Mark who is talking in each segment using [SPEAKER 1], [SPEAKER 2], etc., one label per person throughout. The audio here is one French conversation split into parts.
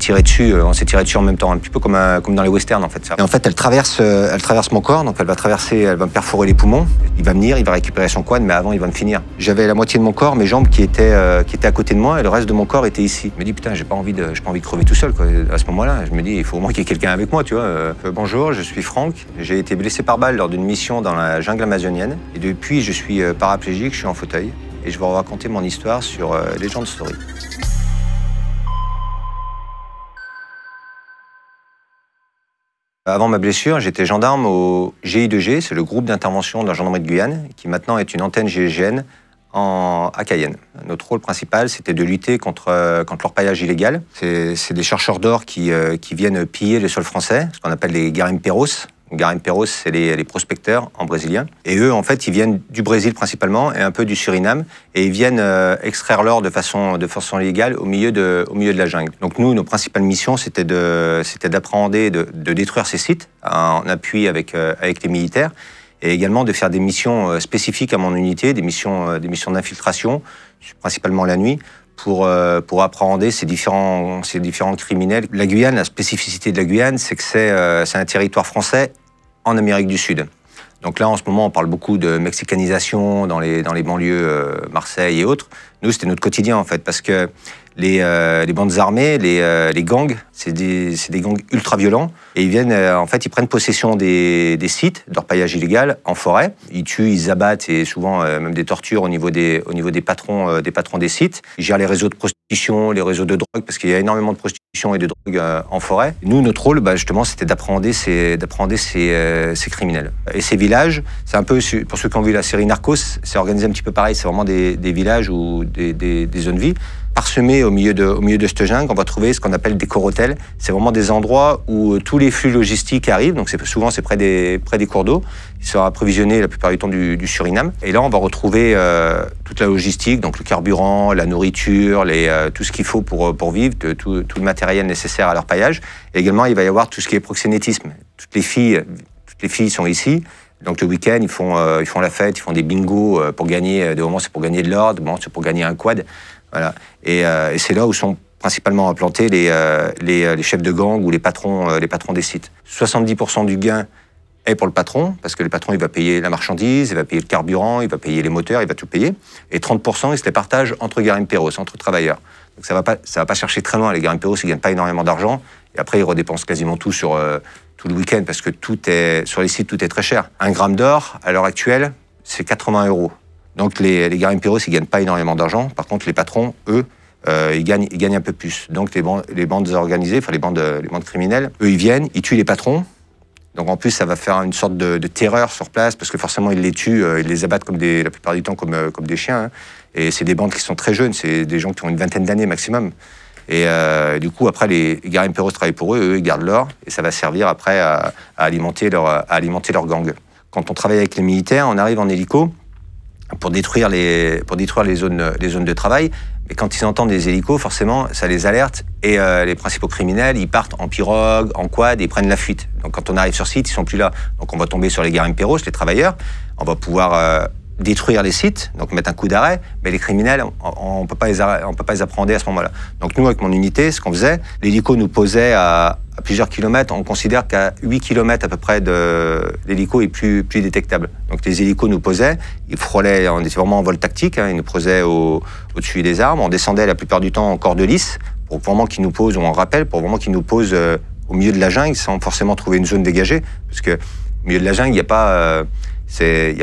[SPEAKER 1] tiré dessus en même temps, un petit peu comme dans les westerns en fait. Ça. Et en fait, elle traverse mon corps, donc elle va me perforer les poumons. Il va venir, il va récupérer son quad, mais avant il va me finir. J'avais la moitié de mon corps, mes jambes qui étaient à côté de moi, et le reste de mon corps était ici. Je me dis putain, j'ai pas envie de crever tout seul quoi. À ce moment-là, je me dis il faut au moins qu'il y ait quelqu'un avec moi, tu vois. Bonjour, je suis Franck. J'ai été blessé par balle lors d'une mission dans la jungle amazonienne, et depuis je suis paraplégique, je suis en fauteuil, et je vais vous raconter mon histoire sur Legend Story. Avant ma blessure, j'étais gendarme au GI2G, c'est le groupe d'intervention de la gendarmerie de Guyane, qui maintenant est une antenne GIGN à Cayenne. Notre rôle principal, c'était de lutter contre l'orpaillage illégal. C'est des chercheurs d'or qui viennent piller le sol français, ce qu'on appelle les garimpeiros. Garimpeiros, c'est les prospecteurs en brésilien. Et eux, en fait, ils viennent du Brésil principalement et un peu du Suriname. Et ils viennent extraire l'or de façon légale au milieu de la jungle. Donc nous, nos principales missions, c'était d'appréhender, de détruire ces sites en appui avec les militaires. Et également de faire des missions spécifiques à mon unité, des missions d'infiltration, principalement la nuit, pour appréhender ces différents criminels. La Guyane, la spécificité de la Guyane, c'est que c'est un territoire français en Amérique du Sud. Donc là, en ce moment, on parle beaucoup de mexicanisation dans les banlieues, Marseille et autres. Nous, c'était notre quotidien, en fait, parce que les bandes armées, les gangs, c'est des gangs ultra violents. Et ils viennent, en fait, ils prennent possession des sites d'orpaillage illégal en forêt. Ils tuent, ils abattent, et souvent même des tortures au niveau des patrons des sites. Ils gèrent les réseaux de prostitution, les réseaux de drogue, parce qu'il y a énormément de prostitution et de drogue en forêt. Nous, notre rôle, justement, c'était d'appréhender ces criminels. Et ces villages, c'est un peu, pour ceux qui ont vu la série Narcos, c'est organisé un petit peu pareil. C'est vraiment des villages ou des zones vie. Parsemés au milieu de cette jungle, on va trouver ce qu'on appelle des corotels. C'est vraiment des endroits où tous les flux logistiques arrivent. Donc souvent c'est près des cours d'eau. Ils sont approvisionnés la plupart du temps du Suriname. Et là on va retrouver toute la logistique, donc le carburant, la nourriture, tout ce qu'il faut pour vivre, tout le matériel nécessaire à leur paillage. Et également il va y avoir tout ce qui est proxénétisme. Toutes les filles sont ici. Donc le week-end, ils font la fête, ils font des bingos pour gagner. Des moments c'est pour gagner de l'or, des moments c'est pour gagner un quad. Voilà. Et c'est là où sont principalement implantés les chefs de gang ou les patrons des sites. 70% du gain est pour le patron, parce que le patron il va payer la marchandise, il va payer le carburant, il va payer les moteurs, il va tout payer. Et 30%, il se les partage entre garimpeiros, entre travailleurs. Donc ça va pas chercher très loin. Les garimpeiros, ils gagnent pas énormément d'argent. Et après, ils redépensent quasiment tout sur tout le week-end, parce que sur les sites, tout est très cher. 1 gramme d'or, à l'heure actuelle, c'est 80 €. Donc les garimpeiros, ils gagnent pas énormément d'argent. Par contre, les patrons, eux, ils gagnent un peu plus. Donc les bandes organisées, enfin les bandes criminelles, eux, ils viennent, ils tuent les patrons. Donc en plus, ça va faire une sorte de terreur sur place, parce que forcément, ils les tuent, ils les abattent la plupart du temps comme des chiens. Hein. Et c'est des bandes qui sont très jeunes, c'est des gens qui ont une vingtaine d'années maximum. Et du coup, après, les garimpeiros travaillent pour eux, ils gardent l'or, et ça va servir après à alimenter leur gang. Quand on travaille avec les militaires, on arrive en hélico pour détruire les zones de travail. Mais quand ils entendent des hélicos, forcément, ça les alerte. Et les principaux criminels, ils partent en pirogue, en quad, et ils prennent la fuite. Donc quand on arrive sur site, ils sont plus là. Donc on va tomber sur les garimpeiros, les travailleurs. On va pouvoir détruire les sites, donc mettre un coup d'arrêt. Mais les criminels, on peut pas les appréhender à ce moment-là. Donc nous, avec mon unité, ce qu'on faisait, l'hélico nous posait à plusieurs kilomètres. On considère qu'à 8 kilomètres à peu près l'hélico est plus détectable. Donc les hélicos nous posaient, ils frôlaient, on était vraiment en vol tactique, hein, ils nous posaient au-dessus des arbres. On descendait la plupart du temps en corde lisse pour vraiment qu'ils nous posent, ou en rappel, pour vraiment qu'ils nous posent au milieu de la jungle sans forcément trouver une zone dégagée. Parce que au milieu de la jungle, il n'y a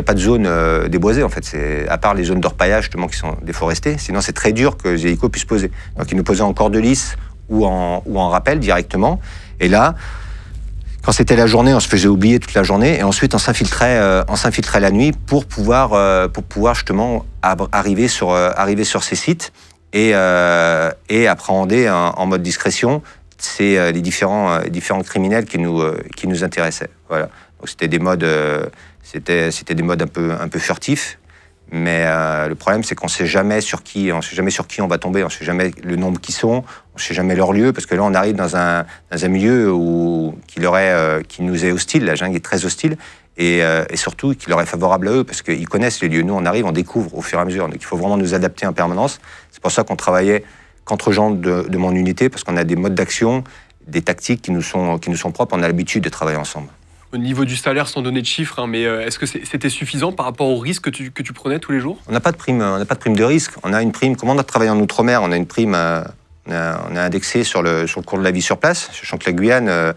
[SPEAKER 1] pas de zone déboisée, en fait. C'est à part les zones d'orpaillage, justement, qui sont déforestées. Sinon, c'est très dur que les hélicos puissent poser. Donc, ils nous posaient en corde lisse ou en rappel directement. Et là, quand c'était la journée, on se faisait oublier toute la journée. Et ensuite, on s'infiltrait la nuit pour pouvoir justement arriver sur ces sites et appréhender un mode discrétion les différents criminels qui nous intéressaient. Voilà. Donc, c'était des modes un peu furtifs. Mais le problème, c'est qu'on ne sait jamais sur qui on va tomber, on ne sait jamais le nombre qui sont, on ne sait jamais leur lieu, parce que là, on arrive dans un milieu qui nous est hostile, la jungle est très hostile, et surtout qui leur est favorable à eux, parce qu'ils connaissent les lieux. Nous, on arrive, on découvre au fur et à mesure, donc il faut vraiment nous adapter en permanence. C'est pour ça qu'on travaillait qu'entre gens de mon unité, parce qu'on a des modes d'action, des tactiques qui nous sont propres. On a l'habitude de travailler ensemble.
[SPEAKER 2] Au niveau du salaire, sans donner de chiffres, hein, mais est-ce que c'était suffisant par rapport au risque que tu prenais tous les jours?
[SPEAKER 1] On n'a pas de prime, de risque. On a une prime, comme on a travaillé en Outre-mer, on a une prime, on est indexé sur le cours de la vie sur place, sachant que la Guyane,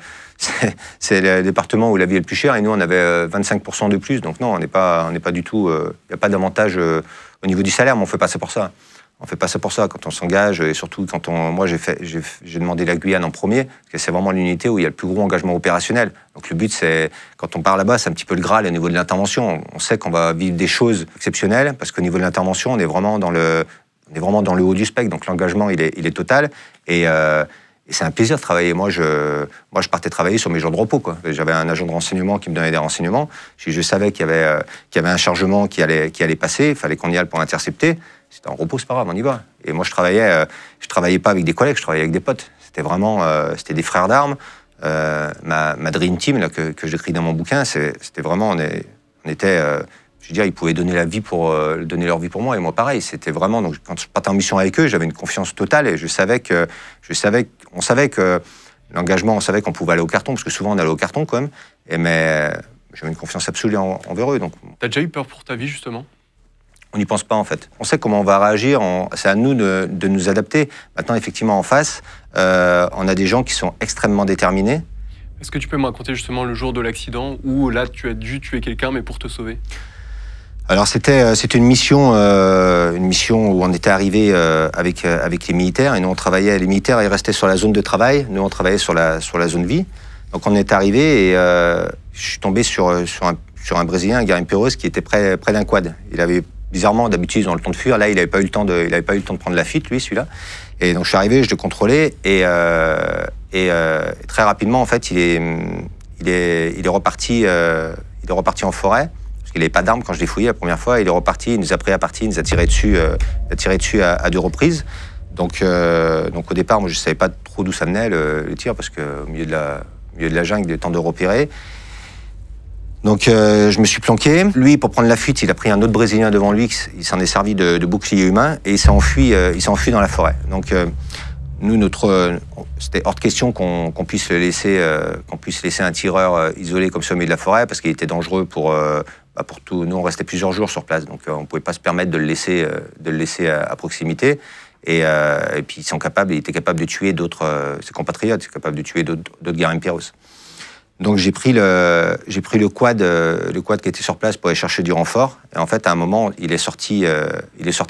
[SPEAKER 1] c'est le département où la vie est le plus chère, et nous, on avait 25% de plus. Donc non, on n'est pas du tout... Il n'y a pas d'avantage au niveau du salaire, mais on ne fait pas ça pour ça. On ne fait pas ça pour ça. Quand on s'engage, et surtout quand moi, j'ai demandé la Guyane en premier, parce que c'est vraiment l'unité où il y a le plus gros engagement opérationnel. Donc le but, c'est, quand on part là-bas, c'est un petit peu le Graal au niveau de l'intervention. On sait qu'on va vivre des choses exceptionnelles, parce qu'au niveau de l'intervention, on est vraiment dans le haut du spectre. Donc l'engagement, il est total. Et c'est un plaisir de travailler. Moi, je partais travailler sur mes jours de repos, quoi. J'avais un agent de renseignement qui me donnait des renseignements. Je savais qu'il y avait un chargement qui allait passer. Il fallait qu'on y aille pour l'intercepter. C'était en repos, c'est pas grave, on y va. Et moi, je travaillais pas avec des collègues, je travaillais avec des potes. C'était vraiment, c'était des frères d'armes. Ma Dream Team, là, que j'écris dans mon bouquin, c'était vraiment, on était, je veux dire, ils pouvaient donner leur vie pour moi, et moi pareil. C'était vraiment, donc quand je partais en mission avec eux, j'avais une confiance totale, et on savait que l'engagement, on savait qu'on pouvait aller au carton, parce que souvent on allait au carton quand même. Mais j'avais une confiance absolue envers eux. Donc.
[SPEAKER 2] T'as déjà eu peur pour ta vie, justement?
[SPEAKER 1] On n'y pense pas, en fait. On sait comment on va réagir, c'est à nous de nous adapter. Maintenant, effectivement, en face, on a des gens qui sont extrêmement déterminés.
[SPEAKER 2] Est-ce que tu peux me raconter justement le jour de l'accident où là, tu as dû tuer quelqu'un, mais pour te sauver?
[SPEAKER 1] Alors, c'était une mission où on était arrivé avec les militaires, et nous, on travaillait, les militaires, ils restaient sur la zone de travail, nous, on travaillait sur la zone vie. Donc, on est arrivé, et je suis tombé sur un Brésilien, un Garimpeiros, qui était près d'un quad. Il avait... Bizarrement, d'habitude, ils ont le temps de fuir. Là, il n'avait pas eu le temps de prendre la fuite, lui, celui-là. Et donc, je suis arrivé, je le contrôlais, et très rapidement, en fait, il est reparti en forêt, parce qu'il n'avait pas d'arme quand je l'ai fouillé la première fois. Il est reparti, il nous a pris à partie, il nous a tiré dessus, à 2 reprises. Donc, au départ, moi, je ne savais pas trop d'où ça venait, le tir, parce qu'au milieu de la jungle, il est temps de repérer. Donc je me suis planqué. Lui, pour prendre la fuite, il a pris un autre Brésilien devant lui, il s'en est servi de bouclier humain, et il s'est enfui dans la forêt. Donc nous, c'était hors de question qu'on puisse laisser un tireur isolé comme ça au milieu de la forêt, parce qu'il était dangereux pour tout. Nous, on restait plusieurs jours sur place, donc on ne pouvait pas se permettre de le laisser à proximité. Et puis il était capable de tuer ses compatriotes, il était capable de tuer d'autres Garimpeiros. Donc j'ai pris le quad qui était sur place pour aller chercher du renfort. Et en fait, à un moment, il est sorti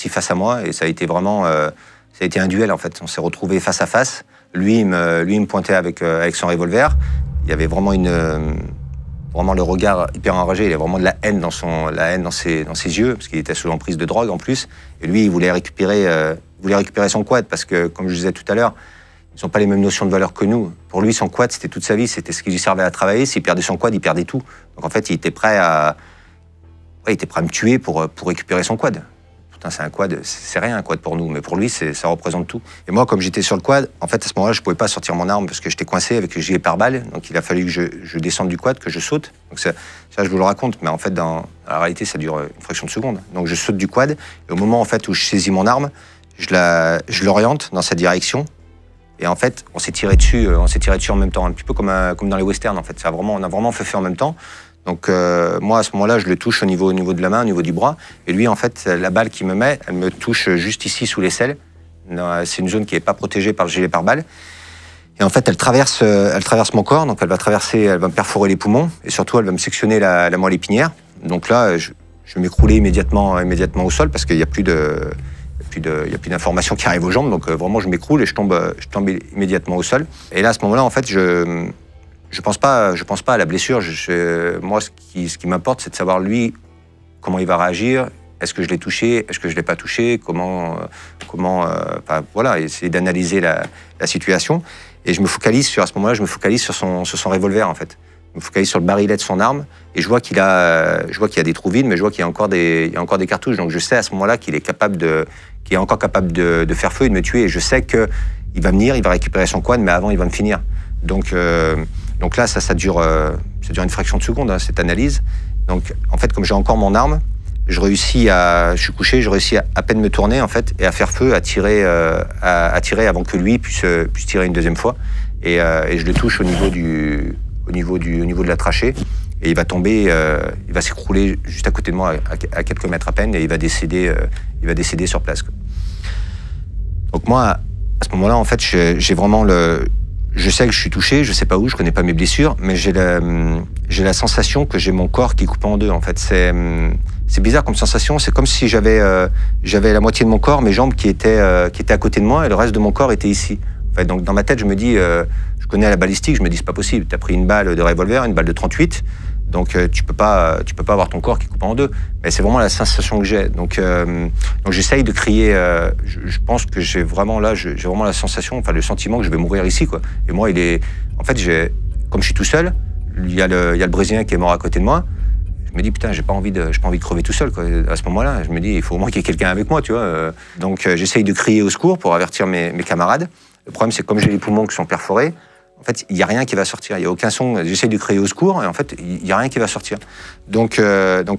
[SPEAKER 1] face à moi, et ça a été vraiment, ça a été un duel en fait. On s'est retrouvés face à face. Lui, il me pointait avec son revolver. Il y avait vraiment vraiment le regard hyper enragé. Il y avait vraiment de la haine dans ses yeux, parce qu'il était sous l'emprise de drogue en plus. Et lui, il voulait récupérer son quad, parce que, comme je disais tout à l'heure, ils n'ont pas les mêmes notions de valeur que nous. Pour lui, son quad, c'était toute sa vie, c'était ce qui lui servait à travailler. S'il perdait son quad, il perdait tout. Donc en fait, il était prêt à me tuer pour récupérer son quad. Putain, c'est un quad, c'est rien un quad pour nous, mais pour lui, ça représente tout. Et moi, comme j'étais sur le quad, en fait, à ce moment-là, je ne pouvais pas sortir mon arme parce que j'étais coincé avec le gilet pare-balles. Donc il a fallu que je descende du quad, que je saute. Donc ça, je vous le raconte, mais en fait, dans la réalité, ça dure une fraction de seconde. Donc je saute du quad, et au moment en fait, où je saisis mon arme, je l'oriente dans sa direction. Et en fait, on s'est tiré dessus en même temps, un petit peu comme dans les westerns en fait. On a vraiment fait feu en même temps. Donc moi, à ce moment-là, je le touche au niveau de la main, au niveau du bras. Et lui, en fait, la balle qu'il me met, elle me touche juste ici, sous l'aisselle. C'est une zone qui n'est pas protégée par le gilet pare-balles. Et en fait, elle traverse mon corps, donc elle va me perforer les poumons. Et surtout, elle va me sectionner la moelle épinière. Donc là, je vais m'écrouler immédiatement au sol, parce qu'il n'y a plus d'informations qui arrivent aux jambes, donc vraiment je m'écroule et je tombe immédiatement au sol. Et là, à ce moment-là, en fait, je pense pas à la blessure. Moi, ce qui m'importe, c'est de savoir lui comment il va réagir. Est-ce que je l'ai touché? Est-ce que je l'ai pas touché? Voilà, essayer d'analyser la situation. Et à ce moment-là, je me focalise sur son revolver en fait. Je me focalise sur le barillet de son arme, et je vois qu'il a des trous vides, mais je vois qu'il y a encore des cartouches. Donc je sais à ce moment-là qu'il est encore capable de faire feu et de me tuer. Et je sais qu'il va venir, il va récupérer son quad, mais avant il va me finir. Donc là, ça dure une fraction de seconde, hein, cette analyse. Donc en fait, comme j'ai encore mon arme, je suis couché, je réussis à peine me tourner en fait et à faire feu, à tirer avant que lui puisse tirer une deuxième fois. Et je le touche au niveau de la trachée. Et il va tomber, il va s'écrouler juste à côté de moi, à quelques mètres à peine, et il va décéder sur place, quoi. Donc moi, à ce moment-là, en fait, j'ai vraiment je sais que je suis touché, je sais pas où, je connais pas mes blessures, mais j'ai la sensation que j'ai mon corps qui coupe en deux. En fait, c'est bizarre comme sensation. C'est comme si j'avais la moitié de mon corps, mes jambes qui étaient à côté de moi, et le reste de mon corps était ici. En fait, donc dans ma tête, je me dis, je connais la balistique, je me dis c'est pas possible. T'as pris une balle de revolver, une balle de 38. Donc tu peux pas avoir ton corps qui coupe en deux. Mais c'est vraiment la sensation que j'ai. Donc j'essaye de crier. Je pense que j'ai vraiment la sensation, enfin le sentiment que je vais mourir ici, quoi. Et moi, en fait, comme je suis tout seul, il y a le Brésilien qui est mort à côté de moi. Je me dis putain, j'ai pas envie de crever tout seul, quoi. À ce moment-là, je me dis il faut au moins qu'il y ait quelqu'un avec moi, tu vois. Donc j'essaye de crier au secours pour avertir mes camarades. Le problème, c'est que comme j'ai les poumons qui sont perforés, en fait, il n'y a rien qui va sortir. Il n'y a aucun son. J'essaie de crier au secours et en fait, il n'y a rien qui va sortir. Donc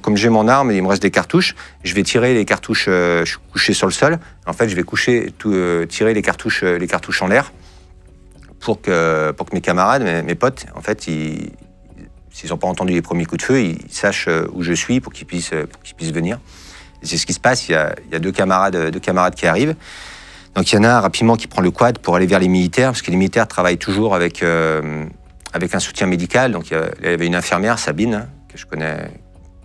[SPEAKER 1] comme j'ai mon arme et il me reste des cartouches, je vais tirer les cartouches. Je suis couché sur le sol. En fait, je vais tirer les cartouches en l'air pour que mes camarades, mes potes, en fait, s'ils n'ont pas entendu les premiers coups de feu, ils sachent où je suis pour qu'ils puissent venir. Et c'est ce qui se passe. Il y a deux camarades qui arrivent. Donc il y en a un rapidement qui prend le quad pour aller vers les militaires, parce que les militaires travaillent toujours avec un soutien médical. Donc il y avait une infirmière, Sabine, que je connais,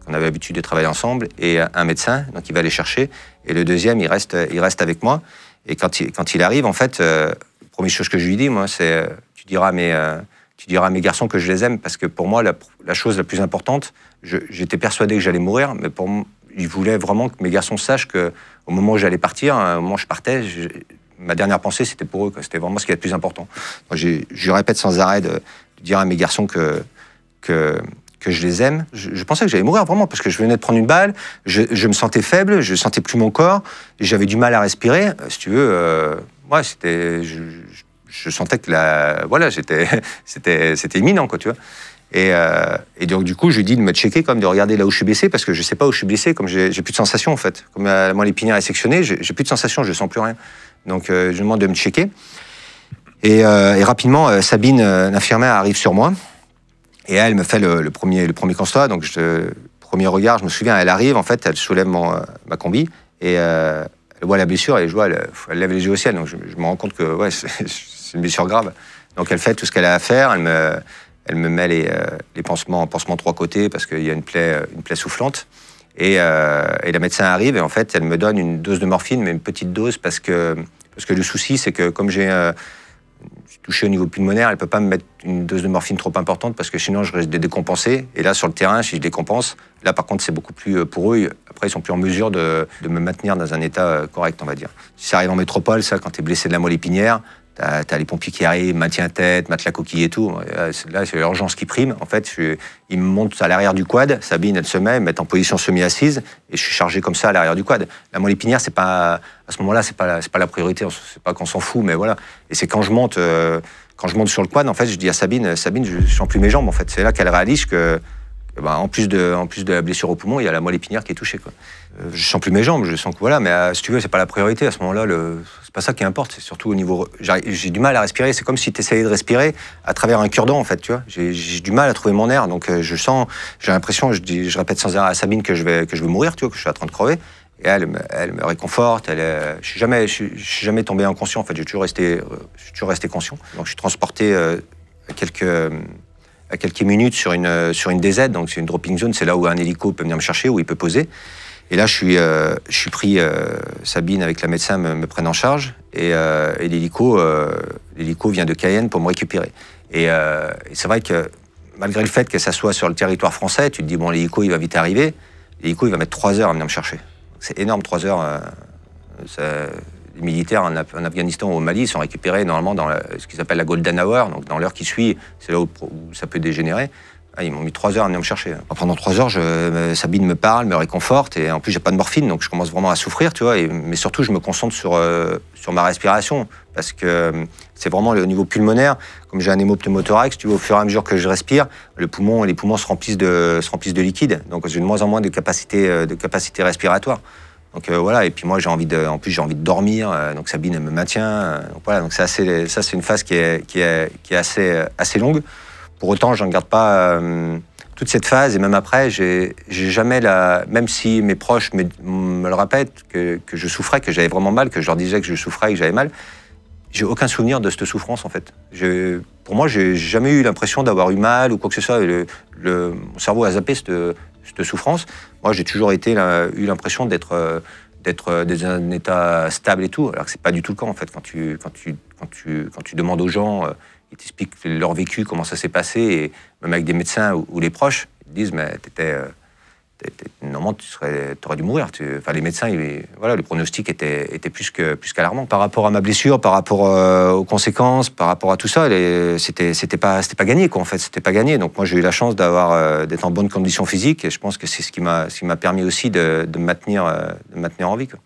[SPEAKER 1] qu'on avait l'habitude de travailler ensemble, et un médecin, donc il va les chercher. Et le deuxième, il reste avec moi. Et quand il arrive, en fait, la première chose que je lui dis, moi, c'est tu diras à mes garçons que je les aime, parce que pour moi, la chose la plus importante, j'étais persuadé que j'allais mourir, mais pour moi, il voulait vraiment que mes garçons sachent qu'au moment où j'allais partir, au moment où je partais, ma dernière pensée, c'était pour eux, quoi. C'était vraiment ce qui est le plus important. Donc, je répète sans arrêt de dire à mes garçons que je les aime. Je pensais que j'allais mourir vraiment, parce que je venais de prendre une balle, je me sentais faible, je sentais plus mon corps, j'avais du mal à respirer. Si tu veux, c'était... Je sentais que c'était imminent, quoi, tu vois. Et donc, du coup, je lui dis de me checker, comme de regarder là où je suis blessé, parce que je ne sais pas où je suis blessé, comme j'ai plus de sensation, en fait. Comme la moelle épinière est sectionnée, j'ai plus de sensation, je ne sens plus rien. Donc, je lui demande de me checker. Et rapidement, Sabine, l'infirmière, arrive sur moi. Et elle me fait le premier constat. Donc, premier regard, je me souviens, elle arrive, en fait, elle soulève ma combi, et elle voit la blessure, et je vois, elle lève les yeux au ciel. Donc, je me rends compte que ouais, c'est une blessure grave. Donc, elle fait tout ce qu'elle a à faire. Elle me met les pansements 3 côtés parce qu'il y a une plaie soufflante. Et la médecin arrive et en fait, elle me donne une dose de morphine, mais une petite dose parce que le souci, c'est que comme je suis touché au niveau pulmonaire, elle ne peut pas me mettre une dose de morphine trop importante parce que sinon, je risque de décompenser. Et là, sur le terrain, si je décompense, là, par contre, c'est beaucoup plus pour eux. Après, ils sont plus en mesure de me maintenir dans un état correct, on va dire. Si ça arrive en métropole, ça, quand tu es blessé de la moelle épinière, t'as les pompiers qui arrivent, maintien tête, matelas coquille et tout. Là, c'est l'urgence qui prime. En fait, ils me montent à l'arrière du quad. Sabine, elle se met en position semi-assise et je suis chargé comme ça à l'arrière du quad. La moelle épinière, c'est pas, à ce moment-là, c'est pas la priorité. C'est pas qu'on s'en fout, mais voilà. Et c'est quand je monte sur le quad, en fait, je dis à Sabine, je sens plus mes jambes. En fait, c'est là qu'elle réalise que en plus de la blessure au poumon, il y a la moelle épinière qui est touchée, quoi. Je sens plus mes jambes, je sens que voilà, mais si tu veux, c'est pas la priorité à ce moment-là. C'est pas ça qui importe, c'est surtout au niveau. J'ai du mal à respirer. C'est comme si tu essayais de respirer à travers un cure-dent, en fait, tu vois. J'ai du mal à trouver mon air, donc j'ai l'impression, je répète sans arrêt à Sabine que je vais mourir, tu vois, que je suis en train de crever. Et elle me réconforte. Je suis jamais tombé inconscient. En fait, je suis toujours resté conscient. Donc, je suis transporté à quelques minutes sur une DZ, donc c'est une dropping zone, c'est là où un hélico peut venir me chercher, où il peut poser. Et là, je suis pris, Sabine avec la médecin me prennent en charge, et l'hélico vient de Cayenne pour me récupérer. Et c'est vrai que malgré le fait que ça soit sur le territoire français, tu te dis, bon, l'hélico, il va vite arriver, l'hélico, il va mettre 3 heures à venir me chercher. C'est énorme, 3 heures. Les militaires en Afghanistan ou au Mali sont récupérés normalement dans ce qu'ils appellent la golden hour, donc dans l'heure qui suit, c'est là où ça peut dégénérer. Ils m'ont mis 3 heures à venir me chercher. Pendant 3 heures, Sabine me parle, me réconforte, et en plus, j'ai pas de morphine, donc je commence vraiment à souffrir, tu vois. Mais surtout, je me concentre sur ma respiration, parce que c'est vraiment le niveau pulmonaire. Comme j'ai un hémopneumothorax, tu vois, au fur et à mesure que je respire, les poumons se remplissent de liquide, donc j'ai de moins en moins de capacité respiratoire. Donc voilà, et puis moi, en plus, j'ai envie de dormir, donc Sabine, elle me maintient. Donc voilà, donc ça, c'est une phase qui est assez longue. Pour autant, je ne garde pas toute cette phase, et même après, j'ai jamais même si mes proches me le répètent, que je souffrais, que j'avais vraiment mal, que je leur disais que je souffrais et que j'avais mal, j'ai aucun souvenir de cette souffrance, en fait. Pour moi, j'ai jamais eu l'impression d'avoir eu mal ou quoi que ce soit. Mon cerveau a zappé cette souffrance. Moi, j'ai toujours eu l'impression d'être dans un état stable et tout, alors que c'est pas du tout le cas, en fait. Quand tu demandes aux gens, ils t'expliquent leur vécu, comment ça s'est passé, et même avec des médecins ou les proches, ils te disent, mais normalement, tu aurais dû mourir. Les médecins, voilà, le pronostic était plus qu'alarmant. Par rapport à ma blessure, par rapport aux conséquences, par rapport à tout ça, c'était pas gagné, quoi, en fait. C'était pas gagné. Donc moi, j'ai eu la chance d'être en bonne condition physique, et je pense que c'est ce qui m'a permis aussi de me maintenir en vie, quoi.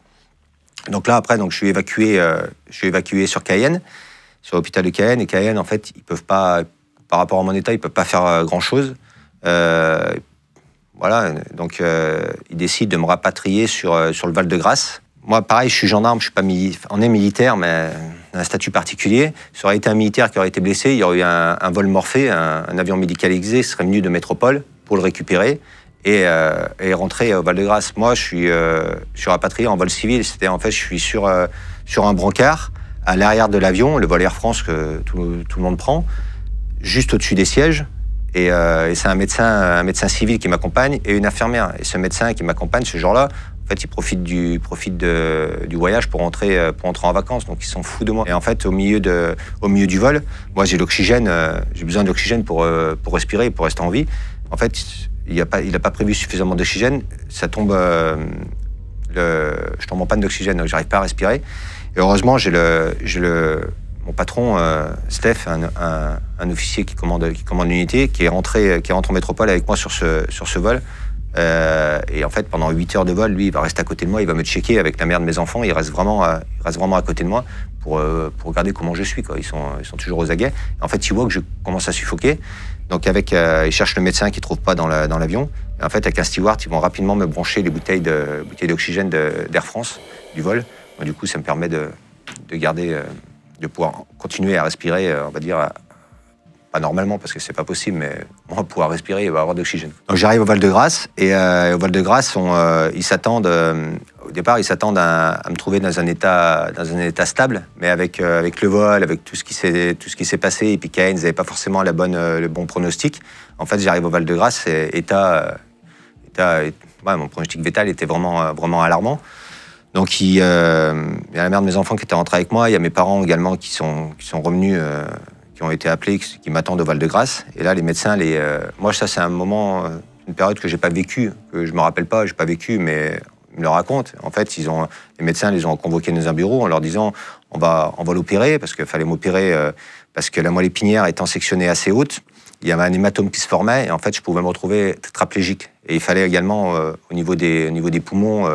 [SPEAKER 1] Donc là, après, je suis évacué sur Cayenne, sur l'hôpital de Cayenne. Et Cayenne, en fait, ils peuvent pas, par rapport à mon état, ils peuvent pas faire grand-chose. Voilà, donc ils décident de me rapatrier sur le Val-de-Grâce. Moi, pareil, je suis gendarme, je suis pas on est militaire, mais un statut particulier. Ça aurait été un militaire qui aurait été blessé, il y aurait eu un vol Morphée, un avion médicalisé serait venu de métropole pour le récupérer et rentrer au Val-de-Grâce. Moi, je suis rapatrié en vol civil, c'est-à-dire en fait, je suis sur un brancard à l'arrière de l'avion, le vol Air France que tout le monde prend, juste au-dessus des sièges. Et c'est un médecin civil qui m'accompagne et une infirmière. Et ce médecin qui m'accompagne ce jour-là, en fait, il profite du voyage pour rentrer en vacances. Donc, ils sont fous de moi. Et en fait, au milieu du vol, moi, j'ai l'oxygène. J'ai besoin d'oxygène pour respirer, pour rester en vie. En fait, il n'a pas prévu suffisamment d'oxygène. Ça tombe. Je tombe en panne d'oxygène, donc j'arrive pas à respirer. Et heureusement, j'ai mon patron, Steph, un officier qui commande l'unité, qui est rentré en métropole avec moi sur ce vol. Et en fait, pendant 8 heures de vol, lui, il va rester à côté de moi, il va me checker avec la mère de mes enfants, il reste vraiment à côté de moi pour regarder comment je suis, quoi. Ils sont toujours aux aguets. Et en fait, il voit que je commence à suffoquer. Donc, il cherche le médecin qu'il ne trouve pas dans l'avion. Et en fait, avec un steward, ils vont rapidement me brancher les bouteilles d'oxygène d'Air France, du vol. Donc, du coup, ça me permet de garder... de pouvoir continuer à respirer, on va dire, pas normalement, parce que c'est pas possible, mais moi, pouvoir respirer et avoir d'oxygène. Donc j'arrive au Val-de-Grâce, et au Val-de-Grâce, ils s'attendent, au départ, ils s'attendent à me trouver dans un état stable, mais avec le vol, avec tout ce qui s'est passé, et puis Cayenne, ils n'avaient pas forcément le bon pronostic. En fait, j'arrive au Val-de-Grâce, et mon pronostic vital était vraiment alarmant. Donc, il y a la mère de mes enfants qui était rentrée avec moi. Il y a mes parents également qui sont revenus, qui ont été appelés, qui m'attendent au Val-de-Grâce. Et là, les médecins, moi, ça, c'est un moment, une période que j'ai pas vécue, que je me rappelle pas, j'ai pas vécu, mais ils me le racontent. En fait, les médecins les ont convoqués dans un bureau en leur disant on va l'opérer, parce qu'il fallait m'opérer, parce que la moelle épinière étant sectionnée assez haute, il y avait un hématome qui se formait, et en fait, je pouvais me retrouver tétraplégique. Et il fallait également, au niveau des poumons,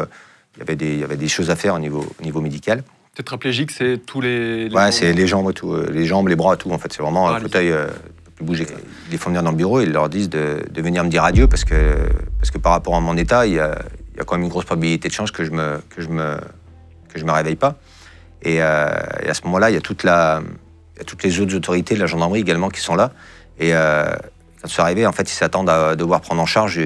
[SPEAKER 1] il y avait des choses à faire au niveau médical.
[SPEAKER 2] Tétraplégique, c'est tous les
[SPEAKER 1] ouais, c'est les jambes, tout, les jambes, les bras, tout. En fait, c'est vraiment un fauteuil ne peut plus bouger. Ils les font venir dans le bureau et ils leur disent de venir me dire adieu parce que par rapport à mon état, il y a quand même une grosse probabilité de chance que je me réveille pas. Et à ce moment-là, il y a toutes les autres autorités de la gendarmerie également qui sont là. Et quand c'est arrivé, en fait, ils s'attendent à devoir prendre en charge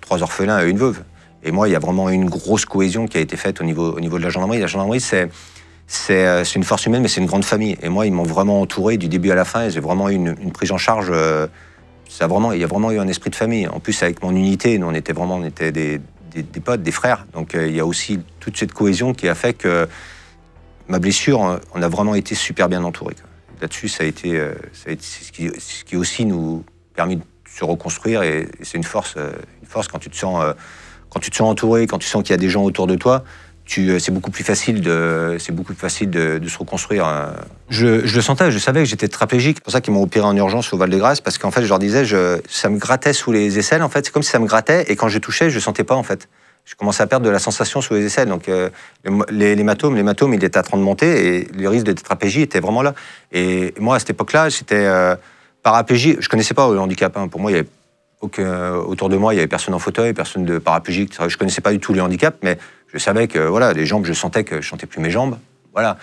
[SPEAKER 1] 3 orphelins et une veuve. Et moi, il y a vraiment une grosse cohésion qui a été faite au niveau de la gendarmerie. La gendarmerie, c'est une force humaine, mais c'est une grande famille. Et moi, ils m'ont vraiment entouré du début à la fin. Et j'ai vraiment eu une prise en charge. Il y a vraiment eu un esprit de famille. En plus, avec mon unité, nous, on était des potes, des frères. Donc, il y a aussi toute cette cohésion qui a fait que ma blessure, on a vraiment été super bien entourés. Là-dessus, ça a été ce qui aussi nous permis de se reconstruire. Et c'est une force quand tu te sens entouré, quand tu sens qu'il y a des gens autour de toi, c'est beaucoup plus facile de se reconstruire. Je le sentais, je savais que j'étais tétraplégique. C'est pour ça qu'ils m'ont opéré en urgence au Val-de-Grâce, parce qu'en fait, je leur disais, ça me grattait sous les aisselles, en fait. C'est comme si ça me grattait, et quand je touchais, je ne sentais pas, en fait. Je commençais à perdre de la sensation sous les aisselles. Donc, l'hématome, il était en train de monter, et le risque de tétraplégie était vraiment là. Et moi, à cette époque-là, j'étais paraplégique. Je ne connaissais pas le handicap. Pour moi, il y avait autour de moi, il n'y avait personne en fauteuil, personne de paraplégique. Je ne connaissais pas du tout le handicap, mais je savais que voilà, les jambes, je sentais que je ne sentais plus mes jambes. Voilà.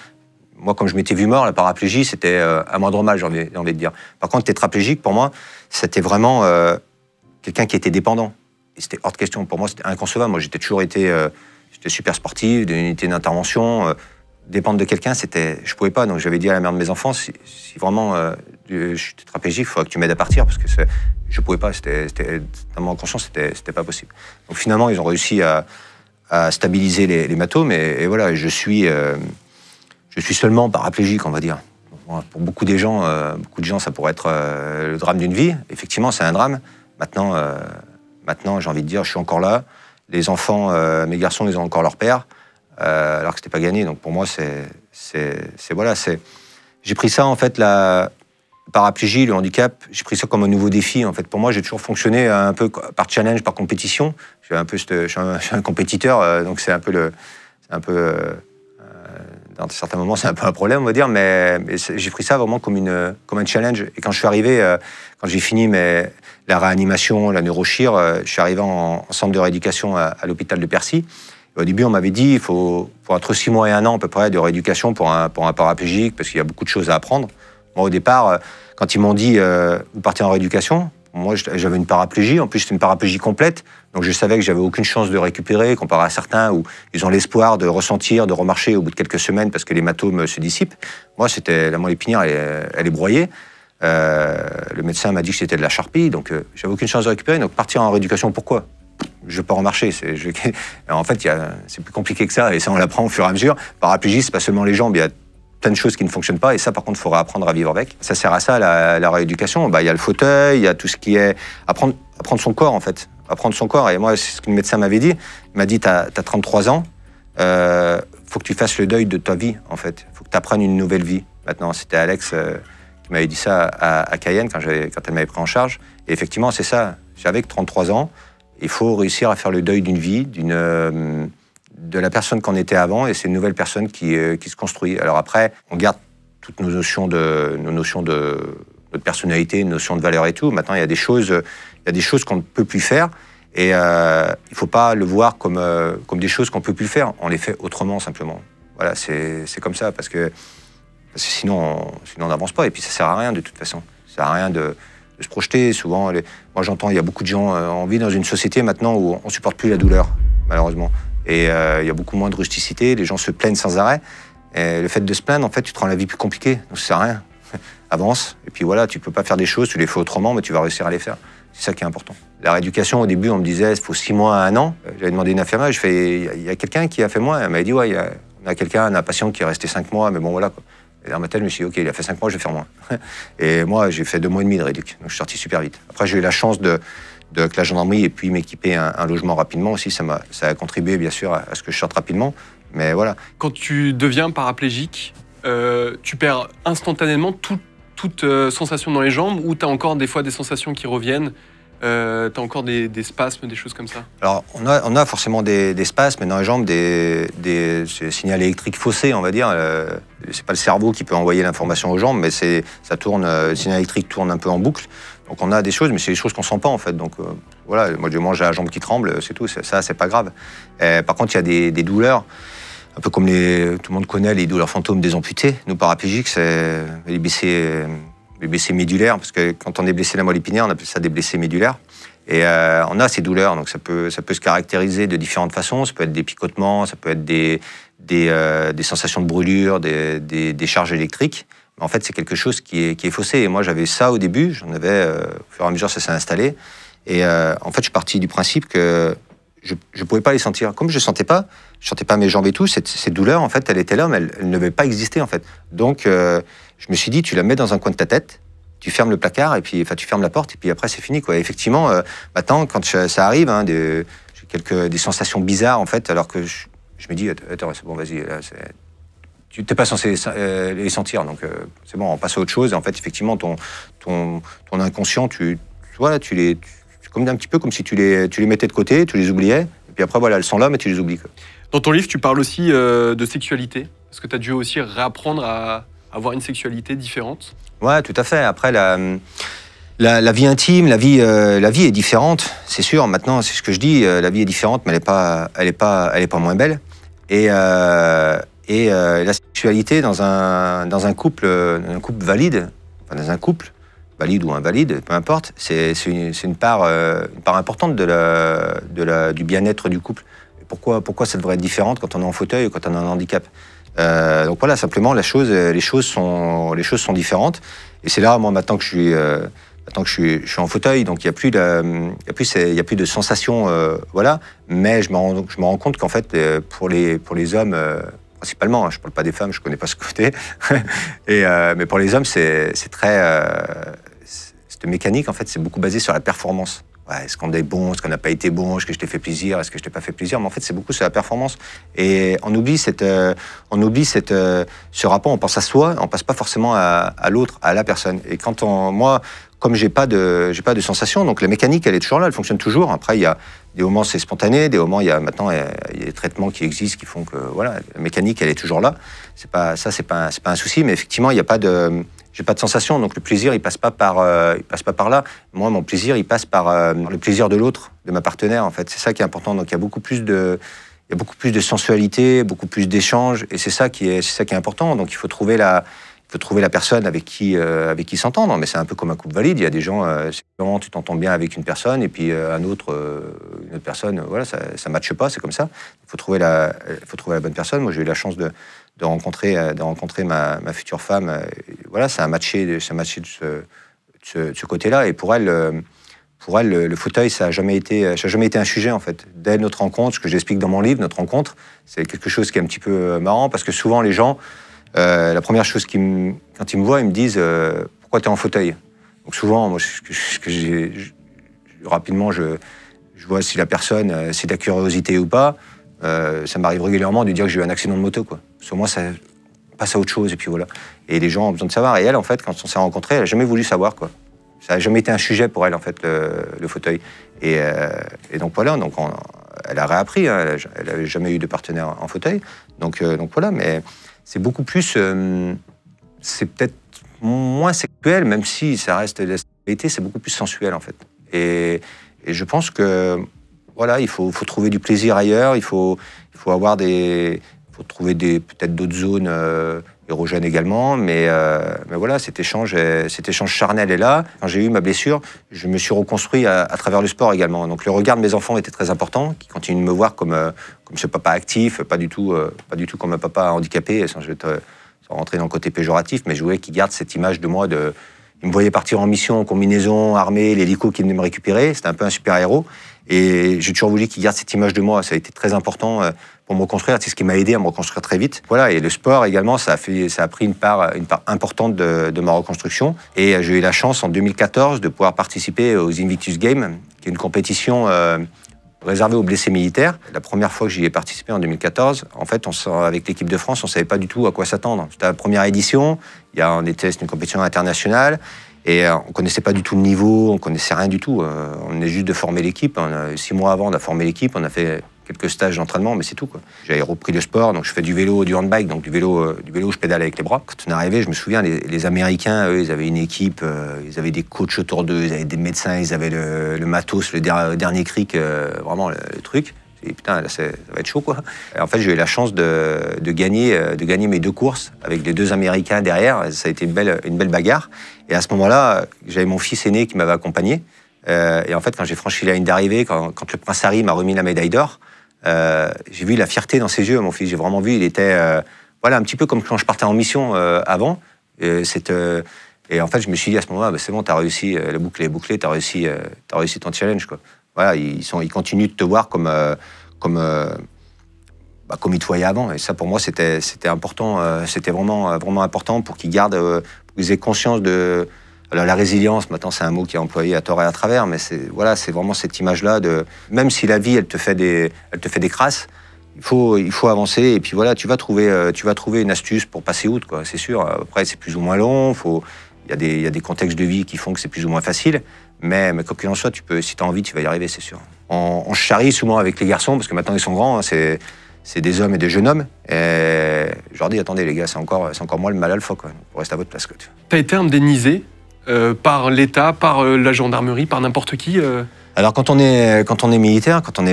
[SPEAKER 1] Moi, comme je m'étais vu mort, la paraplégie, c'était un moindre mal, j'ai envie de dire. Par contre, tétraplégique, pour moi, c'était vraiment quelqu'un qui était dépendant. Et c'était hors de question. Pour moi, c'était inconcevable. Moi, j'étais j'étais super sportif, d'une unité d'intervention. Dépendre de quelqu'un, je ne pouvais pas. Donc, j'avais dit à la mère de mes enfants, si vraiment je suis tétraplégique, il faudra que tu m'aides à partir, parce que je ne pouvais pas. Dans mon conscience, c'était pas possible. Donc, finalement, ils ont réussi à stabiliser l'hématome, et voilà, je suis seulement paraplégique, on va dire. Pour beaucoup de gens, ça pourrait être le drame d'une vie. Effectivement, c'est un drame. Maintenant, j'ai envie de dire, je suis encore là. Les enfants, mes garçons, ils ont encore leur père, alors que c'était pas gagné. Donc pour moi, j'ai pris ça, en fait, la paraplégie, le handicap, j'ai pris ça comme un nouveau défi. En fait, pour moi, j'ai toujours fonctionné un peu par challenge, par compétition. Je suis un compétiteur, donc c'est un peu dans certains moments, c'est un peu un problème, on va dire, mais j'ai pris ça vraiment comme un challenge. Et quand je suis arrivé, quand j'ai fini la réanimation, la neurochir, je suis arrivé en centre de rééducation à l'hôpital de Percy. Et au début, on m'avait dit il faut entre 6 mois et 1 an à peu près de rééducation pour un paraplégique, parce qu'il y a beaucoup de choses à apprendre. Moi, au départ, quand ils m'ont dit vous partez en rééducation, moi, j'avais une paraplégie. En plus, c'était une paraplégie complète. Donc, je savais que j'avais aucune chance de récupérer, comparé à certains où ils ont l'espoir de ressentir, de remarcher au bout de quelques semaines parce que l'hématome se dissipe. Moi, la moelle épinière, elle est broyée. Le médecin m'a dit que c'était de la charpie. Donc, j'avais aucune chance de récupérer. Donc, partir en rééducation, pourquoi ? Je ne vais pas remarcher. En fait, c'est plus compliqué que ça. Et ça, on l'apprend au fur et à mesure. Paraplégie, c'est pas seulement les jambes. Il y a plein de choses qui ne fonctionnent pas, et ça, par contre, il faudra apprendre à vivre avec. Ça sert à ça, la rééducation. Il y a le fauteuil, il y a tout ce qui est apprendre son corps, en fait. Apprendre son corps. Et moi, c'est ce que le médecin m'avait dit. Il m'a dit, t'as 33 ans, faut que tu fasses le deuil de ta vie, en fait. Faut que tu apprennes une nouvelle vie. Maintenant, c'était Alex qui m'avait dit ça à Cayenne, quand elle m'avait pris en charge. Et effectivement, c'est ça. J'avais que 33 ans. Il faut réussir à faire le deuil d'une vie, de la personne qu'on était avant, et c'est une nouvelle personne qui se construit. Alors après, on garde toutes nos notions de notre personnalité, nos notions de valeur et tout. Maintenant, il y a des choses qu'on ne peut plus faire, et il ne faut pas le voir comme des choses qu'on ne peut plus faire. On les fait autrement, simplement. Voilà, c'est comme ça, parce que sinon on n'avance pas, et puis ça ne sert à rien de toute façon. Ça ne sert à rien de se projeter. Souvent, moi j'entends, il y a beaucoup de gens, on vit dans une société maintenant où on ne supporte plus la douleur, malheureusement. Et il y a beaucoup moins de rusticité, les gens se plaignent sans arrêt. Et le fait de se plaindre, en fait, tu te rends la vie plus compliquée. Donc ça sert à rien. Avance, et puis voilà, tu peux pas faire des choses, tu les fais autremment, mais tu vas réussir à les faire. C'est ça qui est important. La rééducation, au début, on me disait, il faut 6 mois à 1 an. J'avais demandé une infirmière, il y a quelqu'un qui a fait moins. Elle m'avait dit, ouais, on a un patient qui est resté 5 mois, mais bon, voilà, quoi. Et dans ma tête, je me suis dit, ok, il a fait 5 mois, je vais faire moins. Et moi, j'ai fait 2 mois et demi de rééduc. Donc je suis sorti super vite. Après, j'ai eu la chance que la gendarmerie ait pu m'équiper un logement rapidement aussi. Ça a contribué, bien sûr, à ce que je sorte rapidement. Mais voilà.
[SPEAKER 2] Quand tu deviens paraplégique, tu perds instantanément toute sensation dans les jambes, ou tu as encore des fois des sensations qui reviennent? Tu as encore des spasmes, des choses comme ça? Alors,
[SPEAKER 1] on a forcément des spasmes dans les jambes, des signaux électriques faussés, on va dire. C'est pas le cerveau qui peut envoyer l'information aux jambes, mais ça tourne, le signal électrique tourne un peu en boucle. Donc on a des choses, mais c'est des choses qu'on sent pas, en fait. Donc voilà, moi j'ai la jambe qui tremble, c'est tout. Ça, c'est pas grave. Par contre, il y a des douleurs, un peu comme tout le monde connaît les douleurs fantômes des amputés. Nous, paraplégiques, c'est les blessés médulaires, parce que quand on est blessé la moelle épinière, on appelle ça des blessés médulaires. Et on a ces douleurs, donc ça peut se caractériser de différentes façons. Ça peut être des picotements, ça peut être des sensations de brûlure, des charges électriques. Mais en fait, c'est quelque chose qui est faussé. Et moi, j'avais ça au début, j'en avais, au fur et à mesure, ça s'est installé. Et en fait, je suis parti du principe que je ne pouvais pas les sentir. Comme je ne sentais pas mes jambes et tout, cette douleur, en fait, elle était là, mais elle ne devait pas exister, en fait. Donc, je me suis dit, tu la mets dans un coin de ta tête, tu fermes le placard, et puis tu fermes la porte, et puis après, c'est fini, quoi. Et effectivement, maintenant, quand ça arrive, j'ai des sensations bizarres, en fait, alors que je me dis, attends, c'est bon, vas-y, là, tu n'es pas censé les sentir, donc c'est bon, on passe à autre chose. Et en fait, effectivement, ton inconscient, c'est comme un petit peu comme si tu les mettais de côté, tu les oubliais, et puis après, voilà, elles sont là, mais tu les oublies, quoi.
[SPEAKER 2] Dans ton livre, tu parles aussi de sexualité. Est-ce que tu as dû aussi réapprendre à avoir une sexualité différente?
[SPEAKER 1] Ouais, tout à fait. Après, la vie intime, la vie est différente, c'est sûr. Maintenant, c'est ce que je dis, la vie est différente, mais elle est pas moins belle. Et la sexualité dans un couple valide, enfin dans un couple valide ou invalide, peu importe, c'est une part importante du bien-être du couple. Et pourquoi ça devrait être différente quand on est en fauteuil ou quand on a un handicap? Donc voilà, simplement les choses sont différentes. Et c'est là, moi, maintenant que je suis en fauteuil, donc il y a plus de sensations, voilà. Mais je me rends compte qu'en fait, pour les hommes, principalement, hein, je parle pas des femmes, je connais pas ce côté. Mais pour les hommes, c'est très cette mécanique, en fait, c'est beaucoup basé sur la performance. Ouais, est-ce qu'on est bon, est-ce qu'on n'a pas été bon, est-ce que je t'ai fait plaisir, est-ce que je t'ai pas fait plaisir, mais en fait c'est beaucoup sur la performance. Et on oublie ce rapport, on pense à soi, on passe pas forcément à l'autre, à la personne. Et moi, comme j'ai pas de sensation, donc la mécanique elle est toujours là, elle fonctionne toujours. Après il y a des moments c'est spontané, des moments il y a des traitements qui existent qui font que voilà, la mécanique elle est toujours là. C'est pas un souci, mais effectivement il y a pas de j'ai pas de sensation, donc le plaisir il passe pas par là. Moi, mon plaisir il passe par le plaisir de l'autre, de ma partenaire en fait. C'est ça qui est important. Donc il y a beaucoup plus de sensualité, beaucoup plus d'échanges, et c'est ça qui est important. Donc il faut trouver la personne avec qui s'entendre. Mais c'est un peu comme un couple valide. Il y a des gens, vraiment, tu t'entends bien avec une personne et puis une autre personne, voilà, ça matche pas, c'est comme ça. Il faut trouver la bonne personne. Moi, j'ai eu la chance de rencontrer ma future femme. Voilà, ça a matché de ce côté-là. Et pour elle, le fauteuil, ça n'a jamais été un sujet, en fait. Dès notre rencontre, ce que j'explique dans mon livre, notre rencontre, c'est quelque chose qui est un petit peu marrant, parce que souvent, les gens, la première chose quand ils me voient, ils me disent pourquoi tu es en fauteuil? Donc souvent, moi, rapidement, je vois si la personne, c'est de la curiosité ou pas. Ça m'arrive régulièrement de dire que j'ai eu un accident de moto, quoi. Sur moi, ça passe à autre chose, et puis voilà. Et les gens ont besoin de savoir. Et elle, en fait, quand on s'est rencontrés, elle n'a jamais voulu savoir, quoi. Ça n'a jamais été un sujet pour elle, en fait, le fauteuil. Et donc voilà, elle a réappris, hein, elle n'avait jamais eu de partenaire en fauteuil. Donc voilà, mais c'est beaucoup plus... c'est peut-être moins sexuel, même si ça reste de la sexualité, c'est beaucoup plus sensuel, en fait. Et je pense que, voilà, il faut trouver du plaisir ailleurs, il faut trouver peut-être d'autres zones érogènes également, mais voilà, cet échange charnel est là. Quand j'ai eu ma blessure, je me suis reconstruit à travers le sport également. Donc le regard de mes enfants était très important, qui continuent de me voir comme ce papa actif, pas du tout comme un papa handicapé, sans rentrer dans le côté péjoratif, mais je voulais qu'ils gardent cette image de moi. Ils me voyaient partir en mission, en combinaison, armée, l'hélico qui venait me récupérer, c'était un peu un super-héros. Et j'ai toujours voulu qu'ils gardent cette image de moi. Ça a été très important pour me reconstruire. C'est ce qui m'a aidé à me reconstruire très vite. Voilà. Et le sport également, ça a pris une part importante de ma reconstruction. Et j'ai eu la chance en 2014 de pouvoir participer aux Invictus Games, qui est une compétition réservée aux blessés militaires. La première fois que j'y ai participé en 2014, en fait, avec l'équipe de France, on ne savait pas du tout à quoi s'attendre. C'était la première édition. C'était une compétition internationale. Et on ne connaissait pas du tout le niveau, on ne connaissait rien du tout. On venait juste de former l'équipe. 6 mois avant, on a formé l'équipe, on a fait quelques stages d'entraînement, mais c'est tout, quoi. J'avais repris le sport, donc je fais du vélo, du handbike, donc du vélo où je pédale avec les bras. Quand on est arrivé, je me souviens, les Américains, eux, ils avaient une équipe, ils avaient des coachs autour d'eux, ils avaient des médecins, ils avaient le matos, le dernier cric, vraiment le truc. Et putain, là, ça va être chaud, quoi. Et en fait, j'ai eu la chance de gagner mes 2 courses avec les 2 Américains derrière. Ça a été une belle bagarre. Et à ce moment-là, j'avais mon fils aîné qui m'avait accompagné. Et en fait, quand j'ai franchi la ligne d'arrivée, quand le prince Harry m'a remis la médaille d'or, j'ai vu la fierté dans ses yeux, mon fils. J'ai vraiment vu, il était voilà, un petit peu comme quand je partais en mission avant. Et en fait, je me suis dit à ce moment-là, bah, c'est bon, t'as réussi, la boucle est bouclée, t'as réussi ton challenge, quoi. Voilà, ils continuent de te voir comme ils te voyaient avant. Et ça, pour moi, c'était important. C'était vraiment important pour qu'ils aient conscience de... Alors, la résilience, maintenant, c'est un mot qui est employé à tort et à travers, mais c'est vraiment cette image-là de... Même si la vie, elle te fait des crasses, il faut avancer. Et puis voilà, tu vas trouver une astuce pour passer outre, quoi, c'est sûr. Après, c'est plus ou moins long. Il y a des contextes de vie qui font que c'est plus ou moins facile. Mais quoi qu'il en soit, si tu as envie, tu vas y arriver, c'est sûr. On se charrie souvent avec les garçons, parce que maintenant ils sont grands, hein, c'est des hommes et des jeunes hommes. Et je leur dis, attendez les gars, c'est encore moi le mal alpha, quoi. Vous restez à votre place, quoi.
[SPEAKER 2] Tu as été indemnisé par l'État, par la gendarmerie, par n'importe qui
[SPEAKER 1] Alors quand on est militaire, quand on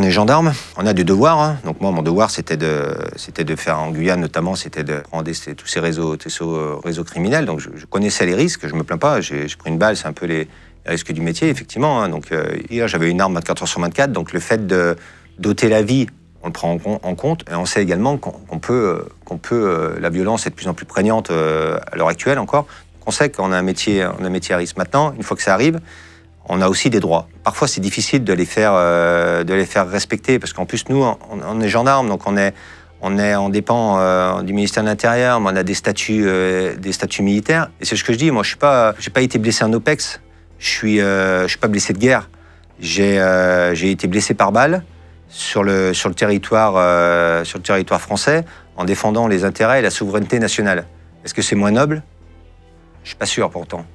[SPEAKER 1] est gendarme, on a des devoirs, hein. Donc moi, mon devoir, c'était de faire en Guyane notamment, c'était de prendre tous ces réseaux criminels. Donc je connaissais les risques, je me plains pas. J'ai pris une balle, c'est un peu les risques du métier, effectivement, hein. Donc hier, j'avais une arme 24 heures sur 24. Donc le fait de d'ôter la vie, on le prend en compte. Et on sait également qu'on peut la violence est de plus en plus prégnante à l'heure actuelle encore. Donc on sait qu'on a un métier à risque. Maintenant, une fois que ça arrive, on a aussi des droits. Parfois, c'est difficile de les faire respecter, parce qu'en plus, nous, on est gendarmes, donc on dépend du ministère de l'Intérieur, mais on a des statuts militaires. Et c'est ce que je dis, moi, j'ai pas été blessé en OPEX, je suis pas blessé de guerre. J'ai été blessé par balle sur le territoire français, en défendant les intérêts et la souveraineté nationale. Est-ce que c'est moins noble? Je suis pas sûr, pourtant.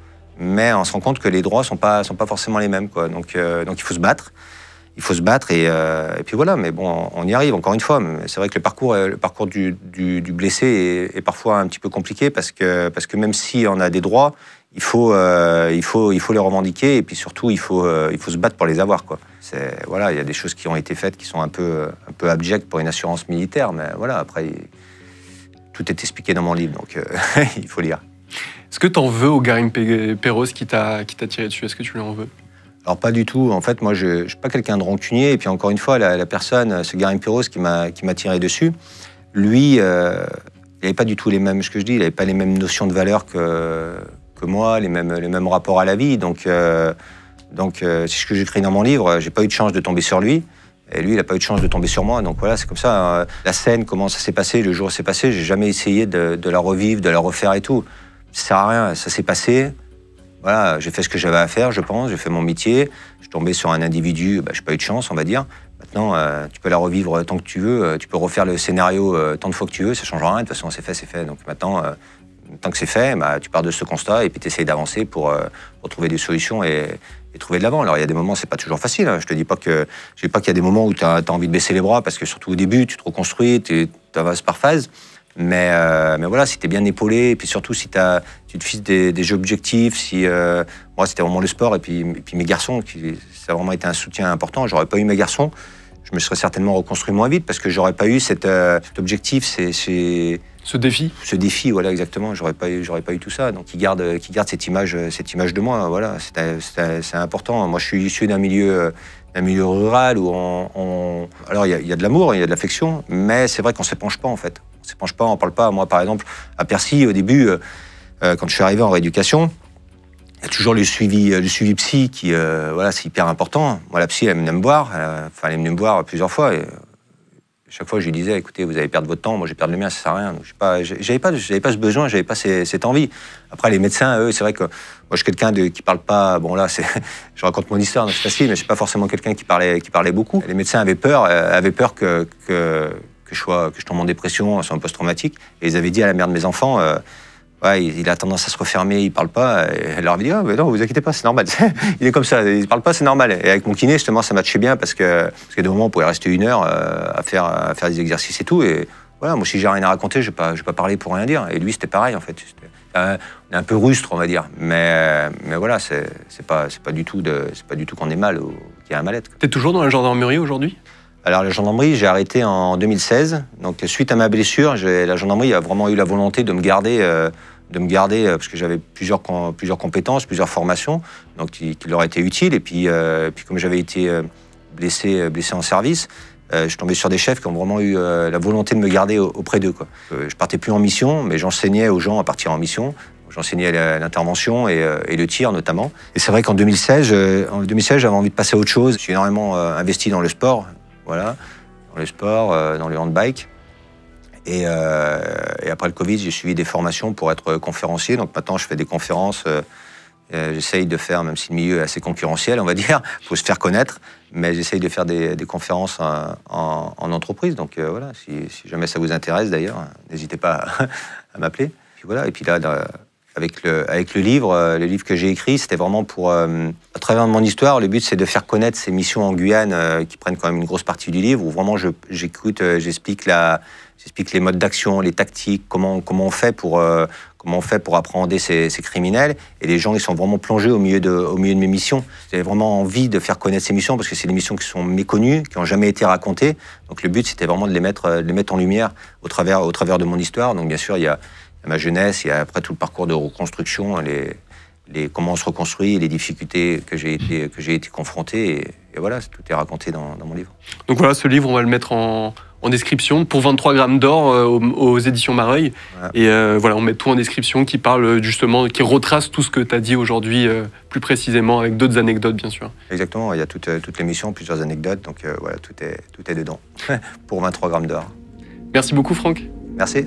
[SPEAKER 1] Mais on se rend compte que les droits sont pas forcément les mêmes, quoi. Donc il faut se battre. Il faut se battre et puis voilà. Mais bon, on y arrive, encore une fois. Mais c'est vrai que le parcours du blessé est parfois un petit peu compliqué, parce que même si on a des droits, il faut les revendiquer, et puis surtout, il faut se battre pour les avoir, quoi. Voilà, il y a des choses qui ont été faites qui sont un peu abjectes pour une assurance militaire, mais voilà, après, tout est expliqué dans mon livre, donc il faut lire.
[SPEAKER 2] Est-ce que tu en veux au Karim Perros qui t'a tiré dessus? Est-ce que tu lui en veux?
[SPEAKER 1] Alors pas du tout. En fait, moi, je ne suis pas quelqu'un de rancunier. Et puis encore une fois, la personne, ce Karim Perros qui m'a tiré dessus, lui, il n'avait pas du tout les mêmes, ce que je dis, il n'avait pas les mêmes notions de valeur que moi, les mêmes rapports à la vie. Donc c'est ce que j'écris dans mon livre. J'ai pas eu de chance de tomber sur lui. Et lui, il n'a pas eu de chance de tomber sur moi. Donc voilà, c'est comme ça. La scène, comment ça s'est passé, le jour où c'est passé, j'ai jamais essayé de la revivre, de la refaire et tout. Ça sert à rien, ça s'est passé. Voilà, j'ai fait ce que j'avais à faire, je pense. J'ai fait mon métier. Je suis tombé sur un individu, j'ai pas eu de chance, on va dire. Maintenant, tu peux la revivre tant que tu veux. Tu peux refaire le scénario tant de fois que tu veux. Ça change rien. De toute façon, c'est fait, c'est fait. Donc maintenant, tant que c'est fait, tu pars de ce constat et puis tu essayes d'avancer pour trouver des solutions et trouver de l'avant. Alors, il y a des moments, c'est pas toujours facile, hein. Je te dis pas qu'il y a des moments où tu as envie de baisser les bras, parce que surtout au début, tu te reconstruis, tu avances par phase. Mais voilà, si tu es bien épaulé, et puis surtout si tu te fixes des objectifs, moi, c'était vraiment le sport, et puis mes garçons, ça a vraiment été un soutien important. J'aurais pas eu mes garçons, je me serais certainement reconstruit moins vite, parce que j'aurais pas eu cet objectif,
[SPEAKER 2] ce défi.
[SPEAKER 1] Ce défi, voilà, exactement. J'aurais pas eu tout ça. Donc, ils gardent cette image de moi. Voilà, c'est important. Moi, je suis issu d'un milieu rural où alors il y a de l'amour, il y a de l'affection, mais c'est vrai qu'on s'épanche pas, en fait. On s'épanche pas, on parle pas. Moi, par exemple, à Percy, au début, quand je suis arrivé en rééducation, il y a toujours le suivi psy qui, voilà, c'est hyper important. Moi, la psy, elle venait me voir. Elle est venue me voir plusieurs fois. Et, chaque fois, je lui disais, écoutez, vous allez perdre votre temps, moi, je vais perdre le mien, ça sert à rien. Donc, j'avais pas ce besoin, j'avais pas cette envie. Après, les médecins, eux, c'est vrai que moi, je suis quelqu'un qui parle pas. Bon, là, je raconte mon histoire, donc c'est facile, mais je suis pas forcément quelqu'un qui parlait beaucoup. Les médecins avaient peur que je tombe en dépression, sur un post-traumatique, et ils avaient dit à la mère de mes enfants. Ouais, il a tendance à se refermer, il parle pas. Et elle leur avait dit, mais non, vous inquiétez pas, c'est normal. Il est comme ça, il parle pas, c'est normal. Et avec mon kiné, justement, ça matchait bien, parce que des moments, on pouvait rester 1 heure à faire des exercices et tout. Et voilà, moi, si j'ai rien à raconter, je vais pas parler pour rien dire. Et lui, c'était pareil, en fait. On est un peu rustre, on va dire. Mais voilà, c'est pas du tout qu'on est mal ou qu'il y a un mal-être.
[SPEAKER 2] T'es toujours dans la gendarmerie aujourd'hui?
[SPEAKER 1] Alors, la gendarmerie, j'ai arrêté en 2016. Donc, suite à ma blessure, la gendarmerie a vraiment eu la volonté de me garder, parce que j'avais plusieurs compétences, plusieurs formations, donc qui leur étaient utiles. Et puis comme j'avais été blessé en service, je suis tombé sur des chefs qui ont vraiment eu la volonté de me garder auprès d'eux, quoi. Je partais plus en mission, mais j'enseignais aux gens à partir en mission. J'enseignais l'intervention et le tir, notamment. Et c'est vrai qu'en 2016, j'avais envie de passer à autre chose. J'ai énormément investi dans le sport. Voilà, dans le sport, dans le handbike. Et après le Covid, j'ai suivi des formations pour être conférencier. Donc maintenant, je fais des conférences. J'essaye de faire, même si le milieu est assez concurrentiel, on va dire, il faut se faire connaître. mais j'essaye de faire des conférences en entreprise. Donc voilà, si jamais ça vous intéresse d'ailleurs, n'hésitez pas à m'appeler. Puis voilà, et puis là, avec le livre que j'ai écrit, c'était vraiment pour, à travers mon histoire, le but c'est de faire connaître ces missions en Guyane qui prennent quand même une grosse partie du livre, où vraiment j'explique les modes d'action, les tactiques, comment on fait pour appréhender ces criminels. Et les gens, ils sont vraiment plongés au milieu de mes missions. J'avais vraiment envie de faire connaître ces missions parce que c'est des missions qui sont méconnues, qui n'ont jamais été racontées. Donc le but, c'était vraiment de les mettre en lumière au travers de mon histoire. Donc bien sûr, il y a ma jeunesse, il y a après tout le parcours de reconstruction, comment on se reconstruit, les difficultés que j'ai été confronté. Et voilà, tout est raconté dans mon livre.
[SPEAKER 2] Donc voilà, ce livre, on va le mettre en description pour 23 grammes d'or aux éditions Mareuil. Ouais. Et voilà, on met tout en description qui parle justement, qui retrace tout ce que tu as dit aujourd'hui plus précisément, avec d'autres anecdotes bien sûr.
[SPEAKER 1] Exactement, il y a toute l'émission, plusieurs anecdotes, donc voilà, tout est dedans pour 23 grammes d'or.
[SPEAKER 2] Merci beaucoup Franck.
[SPEAKER 1] Merci.